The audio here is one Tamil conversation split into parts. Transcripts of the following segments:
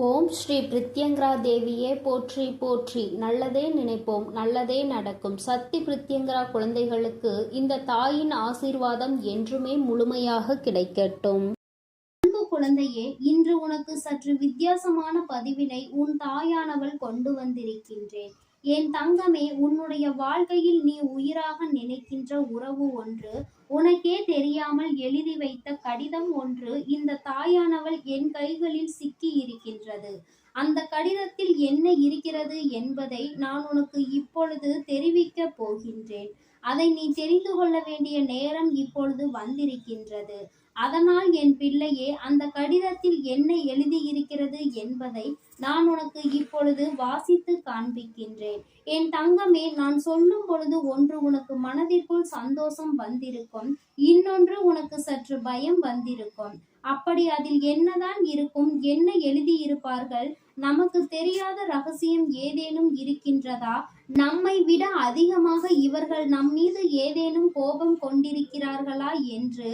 ஓம் ஸ்ரீ பிரித்யங்கரா தேவியே போற்றி போற்றி. நல்லதே நினைப்போம், நல்லதே நடக்கும். சக்தி பிரித்யங்கரா குழந்தைகளுக்கு இந்த தாயின் ஆசீர்வாதம் என்றுமே முழுமையாக கிடைக்கட்டும். அன்பு குழந்தையே, இன்று உனக்கு சற்று வித்தியாசமான பதிவினை உன் தாயானவள் கொண்டு வந்திருக்கின்றேன். என் தங்கமே, உன்னுடைய வாழ்க்கையில் நீ உயிராக நினைக்கின்ற உறவு ஒன்று, உனக்கே தெரியாமல் எழுதி வைத்த கடிதம் ஒன்று இந்த தாயானவள் என் கைகளில் சிக்கி இருக்கின்றது. அந்த கடிதத்தில் என்ன இருக்கிறது என்பதை நான் உனக்கு இப்பொழுது தெரிவிக்கப் போகின்றேன். அதை நீ தெரிந்து கொள்ள வேண்டிய நேரம் இப்பொழுது வந்திருக்கின்றது. அதனால் என் பிள்ளையே, அந்த கடிதத்தில் என்ன எழுதியிருக்கிறது என்பதை நான் உனக்கு இப்பொழுது வாசித்து காண்பிக்கின்றேன். என் தங்கமே, நான் சொல்லும் பொழுது ஒன்று உனக்கு மனதிற்குள் சந்தோஷம் வந்திருக்கும், இன்னொன்று உனக்கு சற்று பயம் வந்திருக்கும். அப்படி அதில் என்னதான் இருக்கும், என்ன எழுதியிருப்பார்கள்? நமக்கு தெரியாத ரகசியம் ஏதேனும் இருக்கின்றதா? நம்மை விட அதிகமாக இவர்கள் நம் மீது ஏதேனும் கோபம் கொண்டிருக்கிறார்களா என்று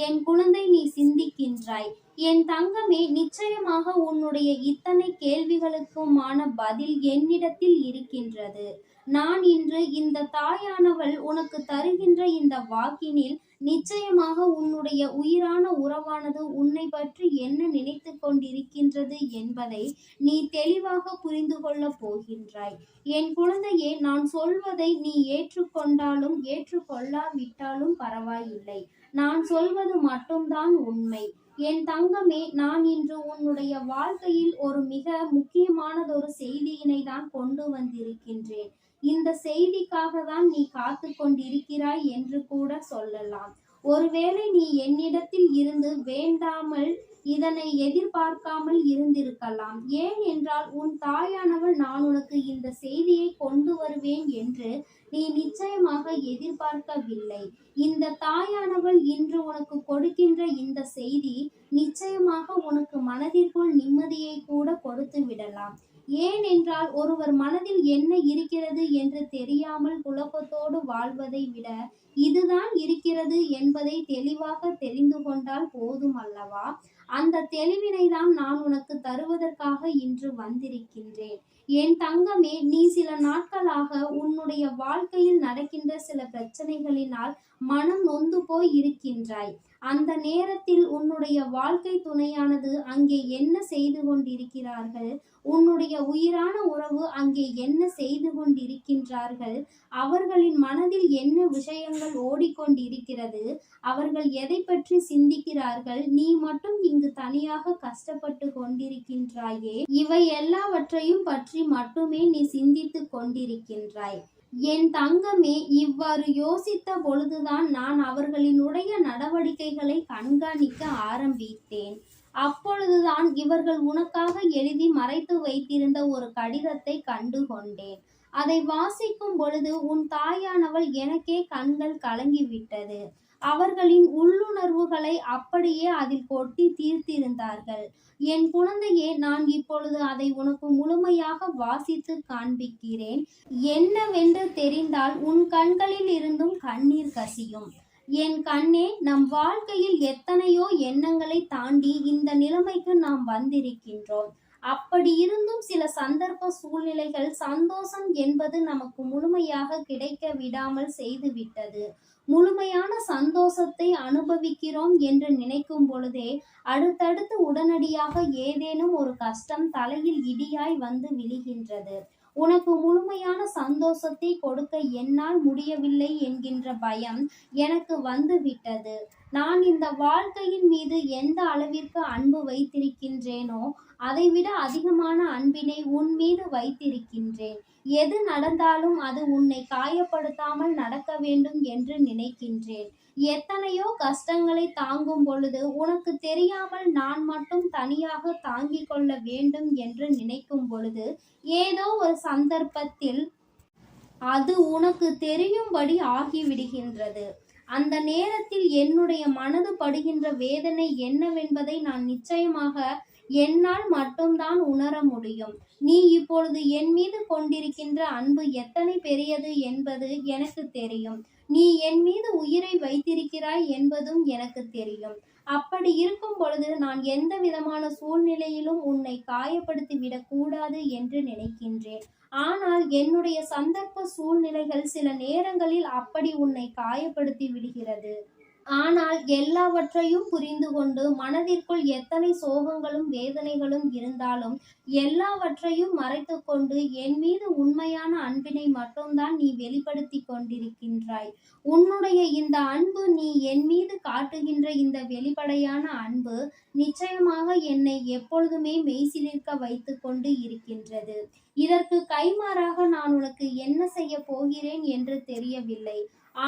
என் குழந்தை நீ சிந்திக்கின்றாய். என் தங்கமே, நிச்சயமாக உன்னுடைய இத்தனை கேள்விகளுக்குமான பதில் என்னிடத்தில் இருக்கின்றது. நான் இன்று இந்த தாயானவள் உனக்கு தருகின்ற இந்த வாக்கினில் நிச்சயமாக உன்னுடைய உயிரான உறவானது உன்னை பற்றி என்ன நினைத்து கொண்டிருக்கின்றது என்பதை நீ தெளிவாக புரிந்து கொள்ளப் போகின்றாய். என் குழந்தையே, நான் சொல்வதை நீ ஏற்றுக்கொண்டாலும் ஏற்றுக்கொள்ளாவிட்டாலும் பரவாயில்லை. நான் சொல்வது மட்டும்தான் உண்மை. என் தங்கமே, நான் இன்று உன்னுடைய வாழ்க்கையில் ஒரு மிக முக்கியமானதொரு செய்தியினை தான் கொண்டு வந்திருக்கின்றேன். இந்த செய்திக்காக தான் நீ காத்து கொண்டிருக்கிறாய் என்று கூட சொல்லலாம். ஒருவேளை நீ என்னிடத்தில் இருந்து வேண்டாமல் இதனை எதிர்பார்க்காமல் இருந்திருக்கலாம். ஏன் என்றால் உன் தாயானவள் நான் உனக்கு இந்த செய்தியை கொண்டு வருவேன் என்று நீ நிச்சயமாக எதிர்பார்க்கவில்லை. இந்த தாயானவள் இன்று உனக்கு கொடுக்கின்ற இந்த செய்தி நிச்சயமாக உனக்கு மனதிற்குள் நிம்மதியை கூட கொடுத்து விடலாம். ஏன் என்றால் ஒருவர் மனதில் என்ன இருக்கிறது என்று தெரியாமல் குழப்பத்தோடு வாழ்வதை விட இதுதான் இருக்கிறது என்பதை தெளிவாக தெரிந்து கொண்டால் போதும் அல்லவா? அந்த தெளிவினை தான் நான் உனக்கு தருவதற்காக இன்று வந்திருக்கின்றேன். என் தங்கமே, நீ சில நாட்களாக உன்னுடைய வாழ்க்கையில் நடக்கின்ற சில பிரச்சனைகளினால் மனம் நொந்து போய் இருக்கின்றாய். அந்த நேரத்தில் உன்னுடைய வாழ்க்கை துணையானது அங்கே என்ன செய்து கொண்டிருக்கிறார்கள், உன்னுடைய உயிரான உறவு அங்கே என்ன செய்து கொண்டிருக்கின்றார்கள், அவர்களின் மனதில் என்ன விஷயங்கள் ஓடிக்கொண்டிருக்கிறது, அவர்கள் எதை பற்றி சிந்திக்கிறார்கள், நீ மட்டும் இங்கு தனியாக கஷ்டப்பட்டு கொண்டிருக்கின்றாயே, இவை எல்லாவற்றையும் பற்றி மட்டுமே நீ சிந்தித்து கொண்டிருக்கின்றாய். என் தங்கமே, இவ்வாறு யோசித்த பொழுதுதான் நான் அவர்களினுடைய நடவடிக்கைகளை கண்காணிக்க ஆரம்பித்தேன். அப்பொழுதுதான் இவர்கள் உனக்காக எழுதி மறைத்து வைத்திருந்த ஒரு கடிதத்தை கண்டு கொண்டேன். அதை வாசிக்கும் பொழுது உன் தாயானவள் எனக்கே கண்கள் கலங்கிவிட்டது. அவர்களின் உள்ளுணர்வுகளை அப்படியே அதில் கொட்டி தீர்த்திருந்தார்கள். என் குழந்தையே, நான் இப்பொழுது அதை உனக்கு முழுமையாக வாசித்து காண்பிக்கிறேன். என்னவென்று தெரிந்தால் உன் கண்களில் இருந்தும் கண்ணீர் கசியும். என் கண்ணே, நம் வாழ்க்கையில் எத்தனையோ எண்ணங்களை தாண்டி இந்த நிலைமைக்கு நாம் வந்திருக்கின்றோம். அப்படி இருந்தும் சில சந்தர்ப்ப சூழ்நிலைகள் சந்தோஷம் என்பது நமக்கு முழுமையாக கிடைக்க விடாமல் செய்துவிட்டது. முழுமையான சந்தோஷத்தை அனுபவிக்கிறோம் என்று நினைக்கும் பொழுதே அடுத்தடுத்து உடனடியாக ஏதேனும் ஒரு கஷ்டம் தலையில் இடியாய் வந்து விழுகின்றது. உனக்கு முழுமையான சந்தோஷத்தை கொடுக்க என்னால் முடியவில்லை என்கின்ற பயம் எனக்கு வந்து விட்டது. நான் இந்த வாழ்க்கையின் மீது எந்த அளவிற்கு அன்பு வைத்திருக்கின்றேனோ அதைவிட அதிகமான அன்பினை உன் மீது வைத்திருக்கின்றேன். எது நடந்தாலும் அது உன்னை காயப்படுத்தாமல் நடக்க வேண்டும் என்று நினைக்கின்றேன். எத்தனையோ கஷ்டங்களை தாங்கும் பொழுது உனக்கு தெரியாமல் நான் மட்டும் தனியாக தாங்கிக் கொள்ள வேண்டும் என்று நினைக்கும் பொழுது ஏதோ ஒரு சந்தர்ப்பத்தில் அது உனக்கு தெரியும்படி ஆகிவிடுகின்றது. அந்த நேரத்தில் என்னுடைய மனது படுகின்ற வேதனை என்னவென்பதை நான் நிச்சயமாக என்னால் மட்டும்தான் உணர முடியும். நீ இப்பொழுது என் மீது கொண்டிருக்கின்ற அன்பு எத்தனை பெரியது என்பது எனக்கு தெரியும். நீ என் மீது உயிரை வைத்திருக்கிறாய் என்பதும் எனக்கு தெரியும். அப்படி இருக்கும் பொழுது நான் எந்த விதமான சூழ்நிலையிலும் உன்னை காயப்படுத்தி விடக்கூடாது என்று நினைக்கின்றேன். ஆனால் என்னுடைய சந்தர்ப்ப சூழ்நிலைகள் சில நேரங்களில் அப்படி உன்னை காயப்படுத்தி விடுகிறது. ஆனால் எல்லாவற்றையும் புரிந்து கொண்டு மனதிற்குள் எத்தனை சோகங்களும் வேதனைகளும் இருந்தாலும் எல்லாவற்றையும் மறைத்து கொண்டு என் மீது உண்மையான அன்பினை மட்டும்தான் நீ வெளிப்படுத்தி கொண்டிருக்கின்றாய். உன்னுடைய இந்த அன்பு, நீ என் மீது காட்டுகின்ற இந்த வெளிப்படையான அன்பு நிச்சயமாக என்னை எப்பொழுதுமே மெய்சிலிர்க்க வைத்து கொண்டு இருக்கின்றது. இதற்கு கைமாறாக நான் உனக்கு என்ன செய்ய போகிறேன் என்று தெரியவில்லை.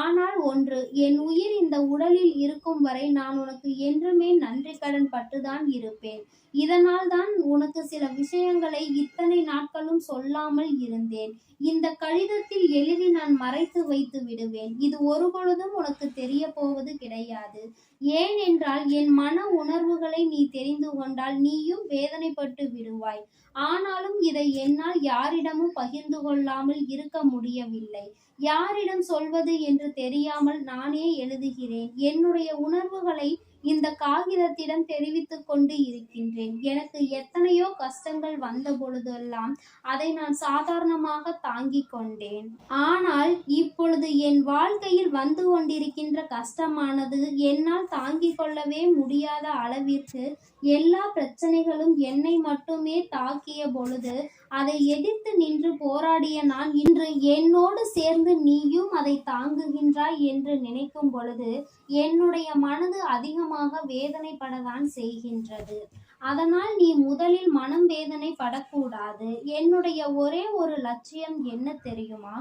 ஆனால் ஒன்று, என் உயிர் இந்த உடலில் இருக்கும் வரை நான் உனக்கு என்றுமே நன்றி கடன் பட்டுதான் இருப்பேன். இதனால் தான் உனக்கு சில விஷயங்களை இத்தனை நாட்களும் சொல்லாமல் இருந்தேன். இந்த கடிதத்தில் எழுதி நான் மறைத்து வைத்து விடுவேன். இது ஒருபொழுதும் உனக்கு தெரிய போவது கிடையாது. ஏனென்றால் என் மன உணர்வுகளை நீ தெரிந்து கொண்டால் நீயும் வேதனைப்பட்டு விடுவாய். ஆனாலும் இதை என்னால் யாரிடமும் பகிர்ந்து கொள்ளாமல் இருக்க முடியவில்லை. யாரிடம் சொல்வது என்று தெரியாமல் நானே எழுதுகிறேன். என்னுடைய உணர்வுகளை இந்த காகிதத்திடம் தெரிவித்துக் கொண்டு இருக்கின்றேன். எனக்கு எத்தனையோ கஷ்டங்கள் வந்த பொழுதெல்லாம் அதை நான் சாதாரணமாக தாங்கிக் கொண்டேன். ஆனால் இப்பொழுது என் வாழ்க்கையில் வந்து கொண்டிருக்கின்ற கஷ்டமானது என்னால் தாங்கிக் கொள்ளவே முடியாத அளவிற்கு எல்லா பிரச்சனைகளும் என்னை மட்டுமே தாக்கிய பொழுது அதை எதிர்த்து நின்று போராடிய நான் இன்று என்னோடு சேர்ந்து நீயும் அதை தாங்குகின்றாய் என்று நினைக்கும் பொழுது என்னுடைய மனது அதிகமாக வேதனைப்படத்தான் செய்கின்றது. அதனால் நீ முதலில் மனம் வேதனை படக்கூடாது. என்னுடைய ஒரே ஒரு லட்சியம் என்ன தெரியுமா?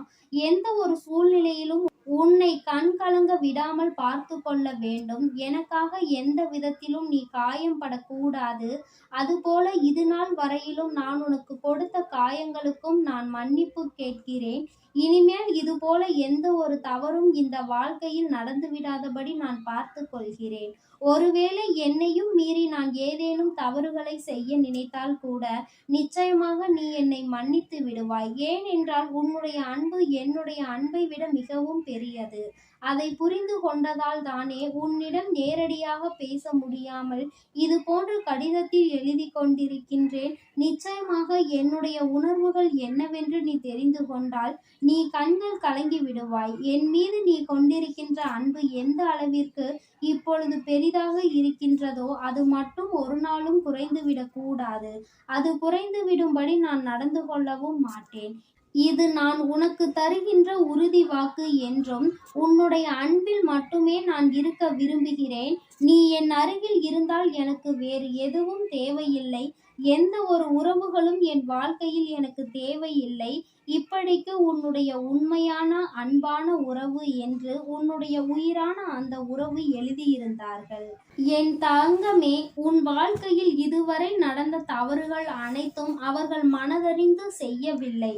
எந்த ஒரு சூழ்நிலையிலும் உன்னை கண் கலங்க விடாமல் பார்த்து கொள்ள வேண்டும். எனக்காக எந்த விதத்திலும் நீ காயம் படக்கூடாது. அதுபோல இது நாள் வரையிலும் நான் உனக்கு கொடுத்த காயங்களுக்கும் நான் மன்னிப்பு கேட்கிறேன். இனிமேல் இதுபோல எந்த ஒரு தவறும் இந்த வாழ்க்கையில் நடந்து விடாதபடி நான் பார்த்து கொள்கிறேன். ஒருவேளை என்னையும் மீறி நான் ஏதேனும் தவறுகளை செய்ய நினைத்தால் கூட நிச்சயமாக நீ என்னை மன்னித்து விடுவாய். ஏனென்றால் உன்னுடைய அன்பு என்னுடைய அன்பை விட மிகவும் பெரியது. அதை புரிந்து கொண்டதால் தானே உன்னிடம் நேரடியாக பேச முடியாமல் இது போன்ற கடிதத்தில் எழுதி கொண்டிருக்கின்றேன். நிச்சயமாக என்னுடைய உணர்வுகள் என்னவென்று நீ தெரிந்து கொண்டால் நீ கண்கள் கலங்கி விடுவாய். என் மீது நீ கொண்டிருக்கின்ற அன்பு எந்த அளவிற்கு இப்பொழுது பெரிதாக இருக்கின்றதோ அது மட்டும் ஒரு நாளும் குறைந்துவிடக் கூடாது. அது குறைந்து விடும்படி நான் நடந்து கொள்ளவும் மாட்டேன். இது நான் உனக்கு தருகின்ற உறுதி வாக்கு என்றும் உன்னுடைய அன்பில் மட்டுமே நான் இருக்க விரும்புகிறேன். நீ என் அருகில் இருந்தால் எனக்கு வேறு எதுவும் தேவையில்லை. எந்த ஒரு உறவுகளும் என் வாழ்க்கையில் எனக்கு தேவையில்லை. இப்படிக்கு உன்னுடைய உண்மையான அன்பான உறவு என்று உன்னுடைய உயிரான அந்த உறவு எழுதியிருந்தார்கள். என் தங்கமே, உன் வாழ்க்கையில் இதுவரை நடந்த தவறுகள் அனைத்தும் அவர்கள் மனதறிந்து செய்யவில்லை.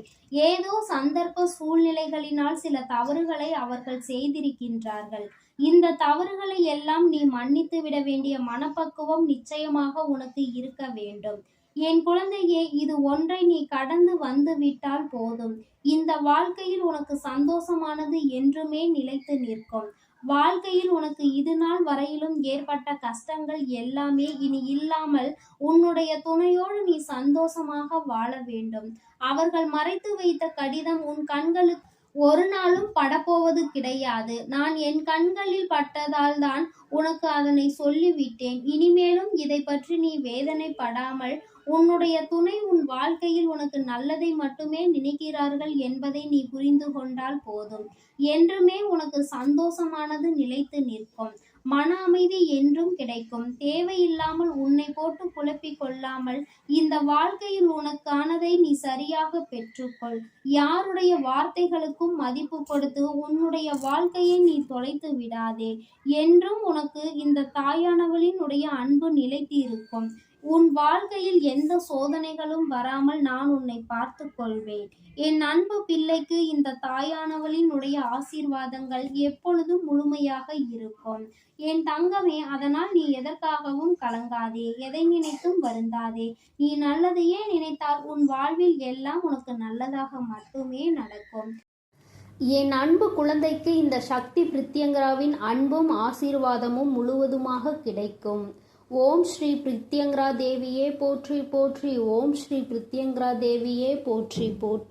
ஏதோ சந்தர்ப்ப சூழ்நிலைகளினால் சில தவறுகளை அவர்கள் செய்திருக்கின்றார்கள். இந்த தவறுகளை எல்லாம் நீ மன்னித்து விட வேண்டிய மனப்பக்குவம் நிச்சயமாக உனக்கு இருக்க வேண்டும். என் குழந்தையே, இது ஒன்றை நீ கடந்து வந்து விட்டால் போதும். இந்த வாழ்க்கையில் உனக்கு சந்தோஷமானது என்றுமே நிலைத்து நிற்கும். வாழ்க்கையில் உனக்கு இது நாள் வரையிலும் ஏற்பட்ட கஷ்டங்கள் எல்லாமே இனி இல்லாமல் உன்னுடைய துணையோடு நீ சந்தோஷமாக வாழ வேண்டும். அவர்கள் மறைத்து வைத்த கடிதம் உன் கண்களுக்கு ஒரு நாளும் படப்போவது கிடையாது. நான் என் கண்களில் பட்டதால் தான் உனக்கு அதனை சொல்லிவிட்டேன். இனிமேலும் இதை பற்றி நீ வேதனைப்படாமல் உன்னுடைய துணை உன் வாழ்க்கையில் உனக்கு நல்லதை மட்டுமே நினைக்கிறார்கள் என்பதை நீ புரிந்து கொண்டால் போதும். என்றுமே உனக்கு சந்தோஷமானது நிலைத்து நிற்கும். மன அமைதி என்றும் கிடைக்கும். தேவையில்லாமல் உன்னை போட்டு குழப்பிக் கொள்ளாமல் இந்த வாழ்க்கையில் உனக்கானதை நீ சரியாக பெற்றுக்கொள். யாருடைய வார்த்தைகளுக்கும் மதிப்பு கொடுத்து உன்னுடைய வாழ்க்கையை நீ தொலைத்து விடாதே. என்றும் உனக்கு இந்த தாயானவளினுடைய அன்பு நிலைத்து இருக்கும். உன் வாழ்க்கையில் எந்த சோதனைகளும் வராமல் நான் உன்னை பார்த்து கொள்வேன். என் அன்பு பிள்ளைக்கு இந்த தாயானவளினுடைய ஆசீர்வாதங்கள் எப்பொழுதும் முழுமையாக இருக்கும். என் தங்கமே, அதனால் நீ எதற்காகவும் கலங்காதே. எதை நினைத்தும் வருந்தாதே. நீ நல்லதையே நினைத்தால் உன் வாழ்வில் எல்லாம் உனக்கு நல்லதாக மட்டுமே நடக்கும். என் அன்பு குழந்தைக்கு இந்த சக்தி பிரித்யங்கராவின் அன்பும் ஆசீர்வாதமும் முழுவதுமாக கிடைக்கும். ஓம் ஸ்ரீ பிரித்யங்கரா தேவியே போற்றி போற்றி. ஓம் ஸ்ரீ பிரித்யங்கரா தேவியே போற்றி போற்றி.